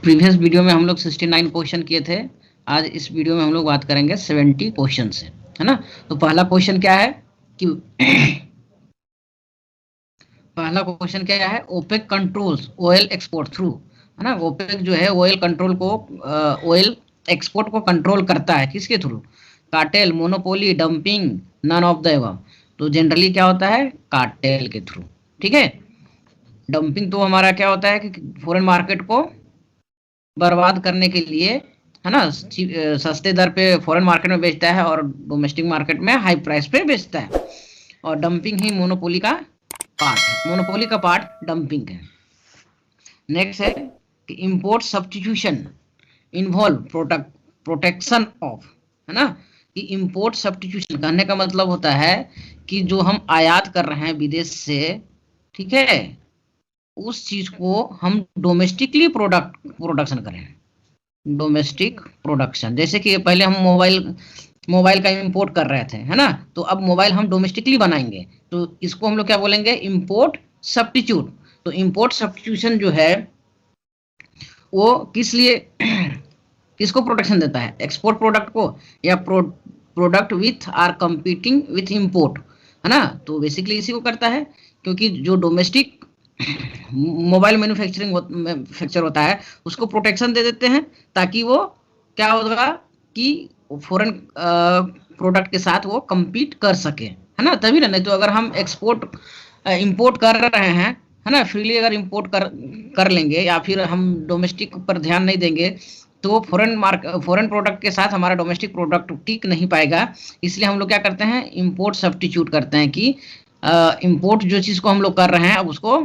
Previous video में हम लोग 69 क्वेश्चन किए थे। आज इस वीडियो में हम लोग बात करेंगे 70 क्वेश्चन से, है ना। तो पहला क्वेश्चन क्या है कि पहला क्वेश्चन क्या है, OPEC controls oil export through, है ना। ओपेक जो है ऑयल कंट्रोल को ऑयल एक्सपोर्ट को कंट्रोल करता है, किसके थ्रू? Cartel, monopoly, dumping, none of the above. तो जनरली क्या होता है, कार्टेल के थ्रू, ठीक है। डंपिंग तो हमारा क्या होता है कि फॉरेन मार्केट को बर्बाद करने के लिए, है ना, सस्ते दर पे फॉरेन मार्केट में बेचता है और डोमेस्टिक मार्केट में हाई प्राइस पे बेचता है। और डंपिंग ही मोनोपोली का पार्ट है, मोनोपोली का पार्ट डंपिंग है। नेक्स्ट है कि import substitution involve protection of, है ना। कि इंपोर्ट सब्स्टिट्यूशन कहने का मतलब होता है कि जो हम आयात कर रहे हैं विदेश से, ठीक है, उस चीज को हम डोमेस्टिकली प्रोडक्शन करें, डोमेस्टिक प्रोडक्शन। जैसे कि पहले हम मोबाइल का इंपोर्ट कर रहे थे, है ना, तो अब मोबाइल हम डोमेस्टिकली बनाएंगे, तो इसको हम लोग क्या बोलेंगे, इंपोर्ट सब्स्टिट्यूट। तो इंपोर्ट सब्स्टिट्यूशन जो है वो किस लिए किसको प्रोटेक्शन देता है, एक्सपोर्ट प्रोडक्ट को या product with are competing with import, है ना। तो बेसिकली इसी को करता है, क्योंकि जो डोमेस्टिक मोबाइल मैन्युफैक्चर होता है उसको प्रोटेक्शन दे देते हैं, ताकि वो क्या होगा कि फॉरेन प्रोडक्ट के साथ वो compete कर सके, है ना, तभी ना। नहीं तो अगर हम इंपोर्ट कर रहे हैं, है ना, फ्रीली अगर इंपोर्ट कर लेंगे या फिर हम डोमेस्टिक पर ध्यान नहीं देंगे, तो फॉरेन प्रोडक्ट के साथ हमारा डोमेस्टिक प्रोडक्ट टिक नहीं पाएगा। इसलिए हम लोग क्या करते हैं, इंपोर्ट सब्स्टिट्यूट करते हैं कि इंपोर्ट जो चीज को हम लोग कर रहे हैं अब उसको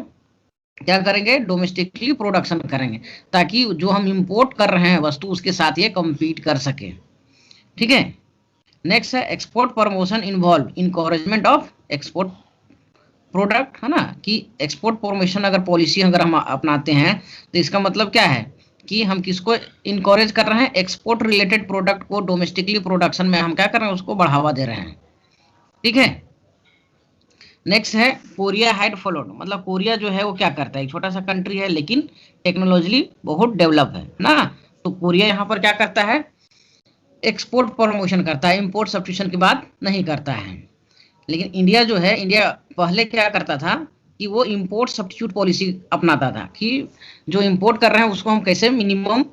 क्या करेंगे, डोमेस्टिकली प्रोडक्शन करेंगे, ताकि जो हम इंपोर्ट कर रहे हैं वस्तु उसके साथ ये compete कर सके, ठीक है। नेक्स्ट है export promotion involve encouragement of export product, है ना। कि एक्सपोर्ट प्रमोशन अगर पॉलिसी अगर हम अपनाते हैं तो इसका मतलब क्या है कि हम किसको इनकरेज कर रहे हैं, एक्सपोर्ट रिलेटेड प्रोडक्ट को डोमेस्टिकली प्रोडक्शन में हम क्या कर रहे हैं, उसको बढ़ावा दे रहे हैं, ठीक है। नेक्स्ट है कोरिया हैड फॉलोड, मतलब कोरिया जो है वो क्या करता है, एक छोटा सा कंट्री है लेकिन टेक्नोलॉजी बहुत डेवलप है ना। तो कोरिया यहाँ पर क्या करता है, एक्सपोर्ट प्रमोशन करता है, इंपोर्ट सब्स्टिट्यूशन की बात नहीं करता है। लेकिन इंडिया जो है, इंडिया पहले क्या करता था कि वो इंपोर्ट सब्स्टिट्यूट पॉलिसी अपनाता था कि जो इंपोर्ट कर रहे हैं उसको हम कैसे मिनिमम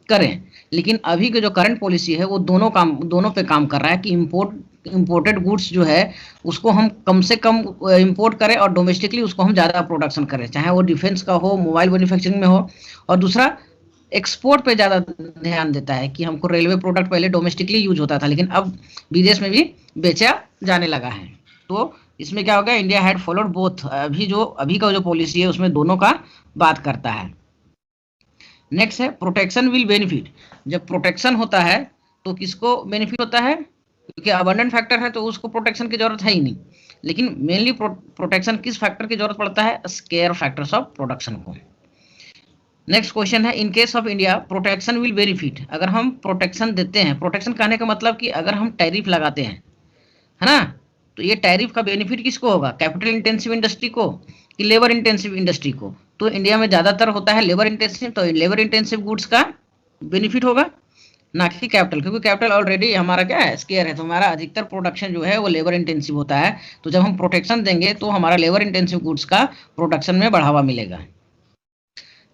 करें। लेकिन अभी की जो करंट पॉलिसी है वो दोनों पे काम कर रहा है कि इंपोर्टेड गुड्स जो है उसको हम कम से कम इंपोर्ट करें और डोमेस्टिकली उसको हम ज़्यादा प्रोडक्शन करें, चाहे वो डिफेंस का हो, मोबाइल मैन्युफैक्चरिंग में हो। और दूसरा एक्सपोर्ट पे ज़्यादा ध्यान देता है कि हमको रेलवे प्रोडक्ट पहले डोमेस्टिकली यूज होता था लेकिन अब विदेश में भी बेचा जाने लगा है। तो इसमें क्या होगा, इंडिया हैड फॉलोड बोथ, अभी का जो पॉलिसी है उसमें दोनों का बात करता है। नेक्स्ट है प्रोटेक्शन विल बेनिफिट, जब प्रोटेक्शन होता है तो किसको बेनिफिट होता है, क्योंकि अबंडेंट फैक्टर है तो उसको प्रोटेक्शन की जरूरत है ही नहीं। लेकिन मेनली प्रोटेक्शन किस फैक्टर की जरूरत पड़ता है, स्केयर फैक्टर्स ऑफ प्रोडक्शन को। नेक्स्ट क्वेश्चन है in case of India protection will benefit, अगर हम प्रोटेक्शन देते हैं, प्रोटेक्शन कहने का मतलब कि अगर हम टैरिफ लगाते हैं, है ना, तो ये टैरिफ का बेनिफिट किसको होगा, कैपिटल इंटेंसिव इंडस्ट्री को कि लेबर इंटेंसिव इंडस्ट्री को। तो इंडिया में ज़्यादातर होता है लेबर इंटेंसिव, तो लेबर इंटेंसिव गुड्स का बेनिफिट होगा ना कि कैपिटल, क्योंकि कैपिटल ऑलरेडी हमारा क्या है, स्केयर है। तो हमारा अधिकतर प्रोडक्शन जो है वो लेबर इंटेंसिव होता है। तो जब हम प्रोटेक्शन देंगे तो हमारा लेबर इंटेंसिव गुड्स का प्रोडक्शन में बढ़ावा मिलेगा।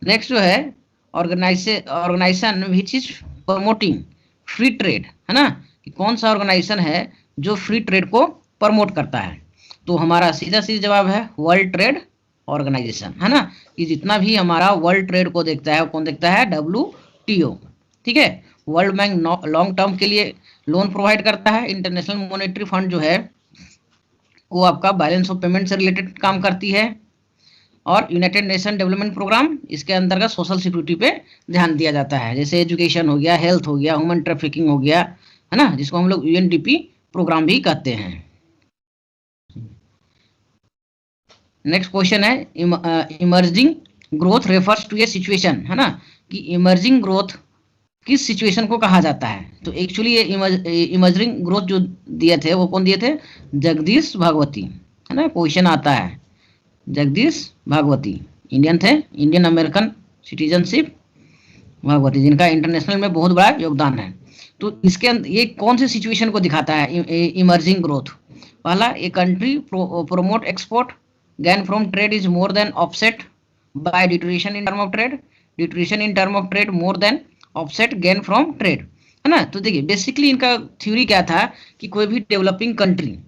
नेक्स्ट जो है organisation which is promoting free trade, है ना, कि कौन सा ऑर्गेनाइजेशन है जो फ्री ट्रेड को प्रमोट करता है। तो हमारा सीधा जवाब है वर्ल्ड ट्रेड ऑर्गेनाइजेशन, है ना। कि जितना भी हमारा वर्ल्ड ट्रेड को देखता है, कौन देखता है, WTO, ठीक है। वर्ल्ड बैंक लॉन्ग टर्म के लिए लोन प्रोवाइड करता है। इंटरनेशनल मॉनेटरी फंड जो है वो आपका बैलेंस ऑफ पेमेंट से रिलेटेड काम करती है। और यूनाइटेड नेशन डेवलपमेंट प्रोग्राम, इसके अंतर्गत सोशल सिक्योरिटी पे ध्यान दिया जाता है, जैसे एजुकेशन हो गया, हेल्थ हो गया, ह्यूमन ट्रैफिकिंग हो गया, है ना, जिसको हम लोग UNDP प्रोग्राम भी कहते हैं। नेक्स्ट क्वेश्चन है emerging growth refers to a situation, है ना, कि इमर्जिंग ग्रोथ किस सिचुएशन को कहा जाता है। तो एक्चुअली ये इमर्जिंग ग्रोथ जो दिए थे वो कौन दिए थे, जगदीश भागवती, है ना। क्वेश्चन आता है, जगदीश भागवती इंडियन थे, इंडियन अमेरिकन सिटीजनशिप, भागवती, जिनका इंटरनेशनल में बहुत बड़ा योगदान है। तो इसके ये कौन सी सिचुएशन को दिखाता है? Emerging growth. पहला, a country promote export, gain from trade is more than offset by deterioration in term of trade, deterioration in term of trade more than offset gain from trade, है ना। तो देखिए basically इनका theory क्या था कि कोई भी डेवलपिंग कंट्री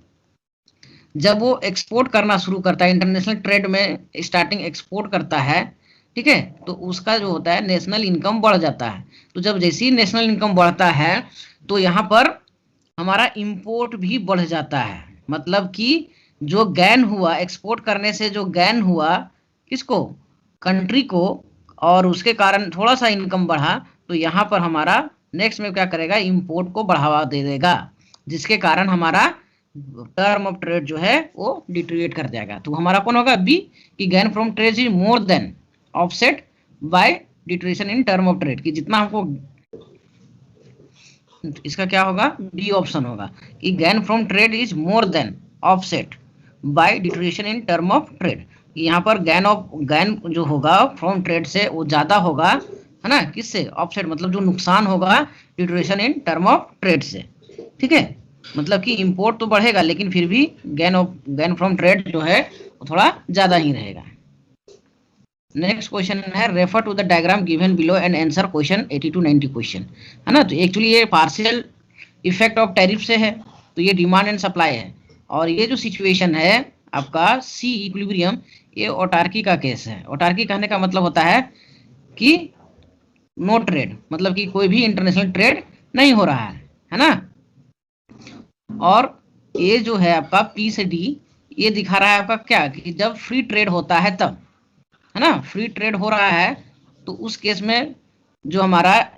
जब वो एक्सपोर्ट करना शुरू करता है, इंटरनेशनल ट्रेड में स्टार्टिंग एक्सपोर्ट करता है, ठीक है, तो उसका जो होता है नेशनल इनकम बढ़ जाता है। तो जब जैसे ही नेशनल इनकम बढ़ता है तो यहाँ पर हमारा इंपोर्ट भी बढ़ जाता है। मतलब कि जो गैन हुआ एक्सपोर्ट करने से, जो गैन हुआ किसको? कंट्री को, और उसके कारण थोड़ा सा इनकम बढ़ा, तो यहाँ पर हमारा नेक्स्ट में क्या करेगा? इंपोर्ट को बढ़ावा दे देगा, जिसके कारण हमारा टर्म ऑफ ट्रेड जो है वो डिटोरिएट कर जाएगा। तो हमारा कौन होगा? बी, कि gain from trade is more than offset by deterioration in term of trade, कि जितना हमको, इसका क्या होगा? डी ऑप्शन होगा कि gain from trade is more than offset by deterioration in term of trade. यहाँ पर गैन जो होगा फ्रॉम ट्रेड से वो ज्यादा होगा, है ना, किससे? ऑफसेट, मतलब जो नुकसान होगा deterioration in term of trade से, ठीक है। मतलब कि इंपोर्ट तो बढ़ेगा लेकिन फिर भी गैन फ्रॉम ट्रेड जो है वो थोड़ा ज्यादा ही रहेगा। नेक्स्ट क्वेश्चन है, refer to the diagram given below and answer question 80 to 90 question, है ना। तो एक्चुअली ये पार्शियल इफेक्ट ऑफ टैरिफ से है, तो ये डिमांड एंड सप्लाई है। और ये जो सिचुएशन है आपका सी इक्विलिब्रियम, ये ऑटार्की का केस है। ऑटार्की कहने का मतलब होता है कि नो ट्रेड, मतलब कि कोई भी इंटरनेशनल ट्रेड नहीं हो रहा है ना। और ये जो है आपका पी से डी, ये दिखा रहा है आपका क्या, कि जब फ्री ट्रेड होता है तब, है ना, फ्री ट्रेड हो रहा है तो उस केस में जो हमारा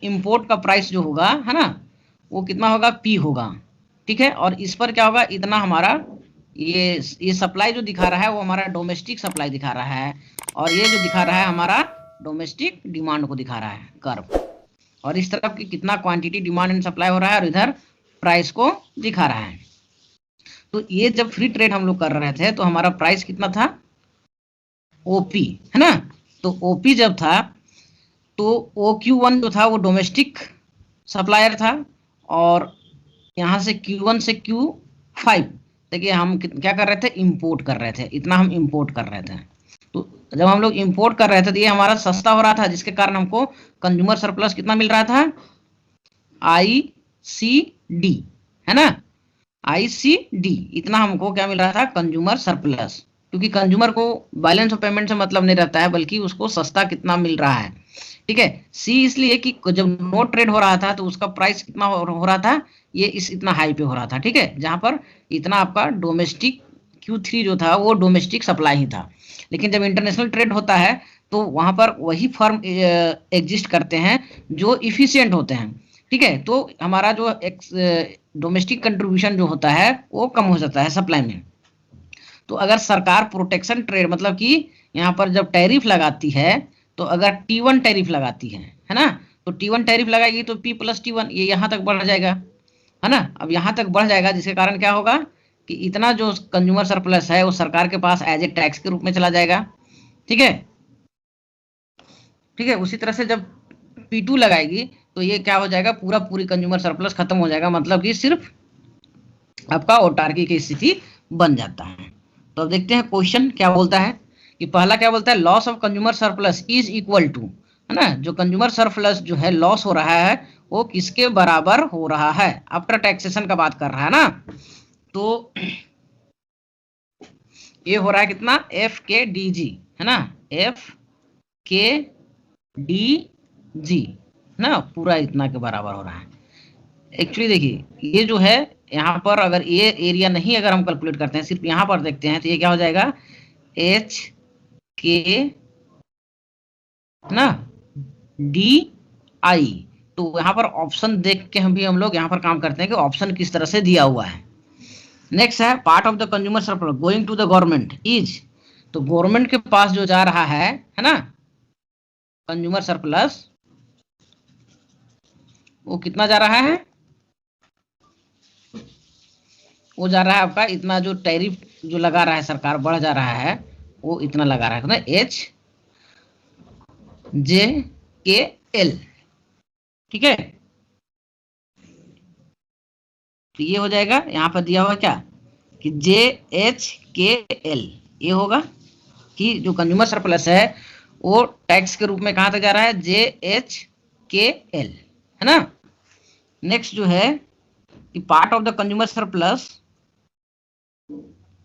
इंपोर्ट का प्राइस जो होगा, है ना, वो कितना होगा? पी होगा, ठीक है। और इस पर क्या होगा? इतना हमारा ये सप्लाई जो दिखा रहा है वो हमारा डोमेस्टिक सप्लाई दिखा रहा है, और ये जो दिखा रहा है हमारा डोमेस्टिक डिमांड को दिखा रहा है कर्व। और इस तरफ की कितना क्वांटिटी डिमांड एंड सप्लाई हो रहा है, और इधर प्राइस को दिखा रहा है। तो ये जब फ्री ट्रेड हम लोग कर रहे थे तो हमारा प्राइस कितना था? ओपी, है ना। तो ओपी जब था तो OQ1 जो था वो डोमेस्टिक सप्लायर था, और यहाँ से Q1 से Q5 देखिए हम क्या कर रहे थे? इंपोर्ट कर रहे थे, इतना हम इंपोर्ट कर रहे थे। तो जब हम लोग इंपोर्ट कर रहे थे तो ये हमारा सस्ता हो रहा था, जिसके कारण हमको कंज्यूमर सरप्लस कितना मिल रहा था? ICD, है ना, ICD, इतना हमको क्या मिल रहा था? Consumer surplus. क्योंकि कंज्यूमर को बैलेंस ऑफ पेमेंट से मतलब नहीं रहता है, बल्कि उसको सस्ता कितना मिल रहा है, ठीक है। सी इसलिए कि जब नो ट्रेड हो रहा था तो उसका प्राइस कितना हो रहा था? ये इतना हाई पे हो रहा था, ठीक है, जहां पर इतना आपका डोमेस्टिक Q3 जो था वो डोमेस्टिक सप्लाई ही था। लेकिन जब इंटरनेशनल ट्रेड होता है तो वहां पर वही फर्म एग्जिस्ट करते हैं जो इफिशियंट होते हैं, ठीक है। तो हमारा जो डोमेस्टिक कंट्रीब्यूशन जो होता है वो कम हो जाता है सप्लाई में। तो अगर सरकार प्रोटेक्शन ट्रेड, मतलब कि यहाँ पर जब टैरिफ लगाती है, तो अगर T1 टैरिफ लगाती है ना, तो T1 टैरिफ लगाएगी तो P + T1 ये यहाँ तक बढ़ जाएगा, है ना। अब यहाँ तक बढ़ जाएगा जिसके कारण क्या होगा कि इतना जो कंज्यूमर सरप्लस है वो सरकार के पास एज ए टैक्स के रूप में चला जाएगा, ठीक है, ठीक है। उसी तरह से जब P2 लगाएगी तो ये क्या हो जाएगा? पूरी कंज्यूमर सरप्लस खत्म हो जाएगा, मतलब कि सिर्फ आपका ऑटार्की की स्थिति बन जाता है। तो अब देखते हैं क्वेश्चन क्या बोलता है, कि पहला क्या बोलता है? Loss of consumer surplus is equal to, है ना, जो कंज्यूमर सरप्लस जो है लॉस हो रहा है वो किसके बराबर हो रहा है? आफ्टर टैक्सेशन का बात कर रहा है ना। तो ये हो रहा है कितना? FKDG, है ना, FKDG, ना, पूरा इतना के बराबर हो रहा है। एक्चुअली देखिए ये जो है यहाँ पर अगर ये एरिया नहीं अगर हम कैलकुलेट करते हैं, सिर्फ यहाँ पर देखते हैं, तो ये क्या हो जाएगा? HK ना DI। तो यहाँ पर ऑप्शन देख के हम लोग यहाँ पर काम करते हैं कि ऑप्शन किस तरह से दिया हुआ है। नेक्स्ट है part of the consumer surplus going to the government is, तो गवर्नमेंट के पास जो जा रहा है ना, कंज्यूमर सरप्लस, वो कितना जा रहा है? वो जा रहा है आपका इतना, जो टैरिफ जो लगा रहा है सरकार बढ़ जा रहा है वो इतना लगा रहा है ना, HJ के एल, ठीक है। तो ये हो जाएगा, यहाँ पर दिया हुआ क्या कि जे एच के एल, ये होगा कि जो कंज्यूमर सरप्लस है वो टैक्स के रूप में कहां तक जा रहा है, जे एच के एल, है ना। नेक्स्ट जो है कि part of the consumer surplus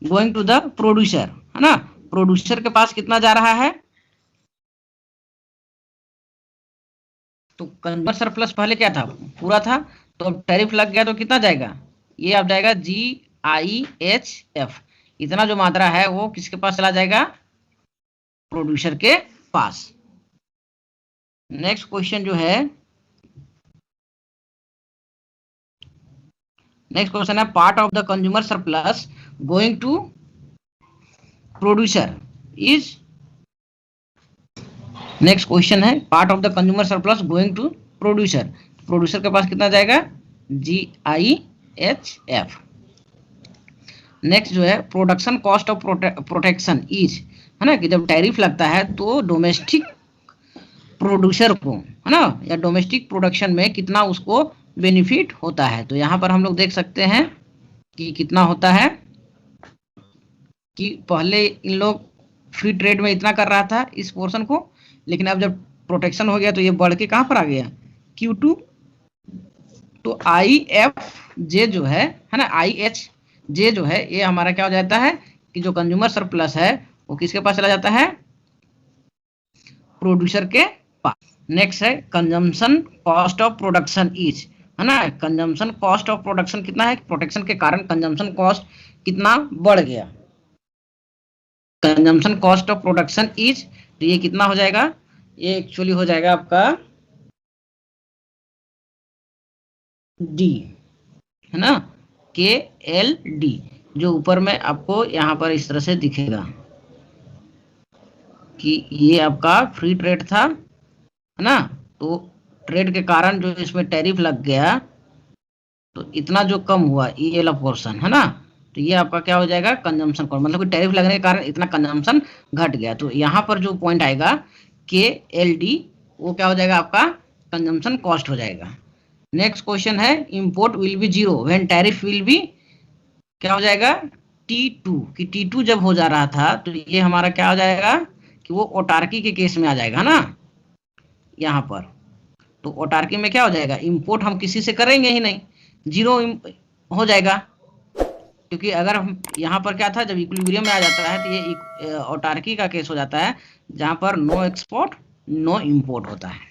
going to the producer, है ना। प्रोड्यूसर के पास कितना जा रहा है, तो कंज्यूमर सरप्लस पहले क्या था, पूरा था, तो अब टैरिफ लग गया तो कितना जाएगा, ये अब जाएगा GIHF, इतना जो मात्रा है वो किसके पास चला जाएगा, प्रोड्यूसर के पास। नेक्स्ट क्वेश्चन जो है, नेक्स्ट क्वेश्चन है part of the consumer surplus going to producer is, next question है part of the consumer surplus going to producer, producer के पास कितना जाएगा, GIHF। नेक्स्ट जो है production cost of protection is, है ना, कि जब टैरिफ लगता है तो डोमेस्टिक प्रोड्यूसर को, है ना, या डोमेस्टिक प्रोडक्शन में कितना उसको बेनिफिट होता है। तो यहाँ पर हम लोग देख सकते हैं कि कितना होता है, कि पहले इन लोग फ्री ट्रेड में इतना कर रहा था इस पोर्शन को, लेकिन अब जब प्रोटेक्शन हो गया तो ये बढ़ के कहाँ पर आ गया, Q2। तो IFJ जो है ना, IHJ जो है ये हमारा क्या हो जाता है कि जो कंज्यूमर सरप्लस है वो किसके पास चला जाता है, प्रोड्यूसर के पास। नेक्स्ट है consumption cost of production is, है ना, कंजम्पशन कॉस्ट ऑफ प्रोडक्शन कितना है, प्रोटेक्शन के कारण कंजम्पशन कॉस्ट कितना बढ़ गया, consumption cost of production is, तो ये कितना हो जाएगा, ये एक्चुअली हो जाएगा आपका D, है ना, KLD, जो ऊपर में आपको यहाँ पर इस तरह से दिखेगा कि ये आपका फ्री ट्रेड था, है ना, तो ट्रेड के कारण जो इसमें टैरिफ लग गया तो इतना जो कम हुआ ये वाला पोर्शन, है ना, तो ये आपका क्या हो जाएगा, कंजम्पशन कॉस्ट, मतलब कि टैरिफ लगने के कारण इतना कंजम्पशन घट गया। तो यहाँ पर जो पॉइंट आएगा KLD वो क्या हो जाएगा, आपका कंजम्पशन कॉस्ट हो जाएगा। नेक्स्ट क्वेश्चन है import will be zero when tariff will be, क्या हो जाएगा, T2, कि T2 जब हो जा रहा था तो ये हमारा क्या हो जाएगा कि वो ओटार्की के केस में आ जाएगा ना, यहाँ पर। तो ओटार्की में क्या हो जाएगा, इंपोर्ट हम किसी से करेंगे ही नहीं, जीरो हो जाएगा, क्योंकि अगर हम यहाँ पर क्या था, जब इक्विलिब्रियम में आ जाता है तो ये ओटार्की का केस हो जाता है, जहाँ पर नो एक्सपोर्ट नो इंपोर्ट होता है।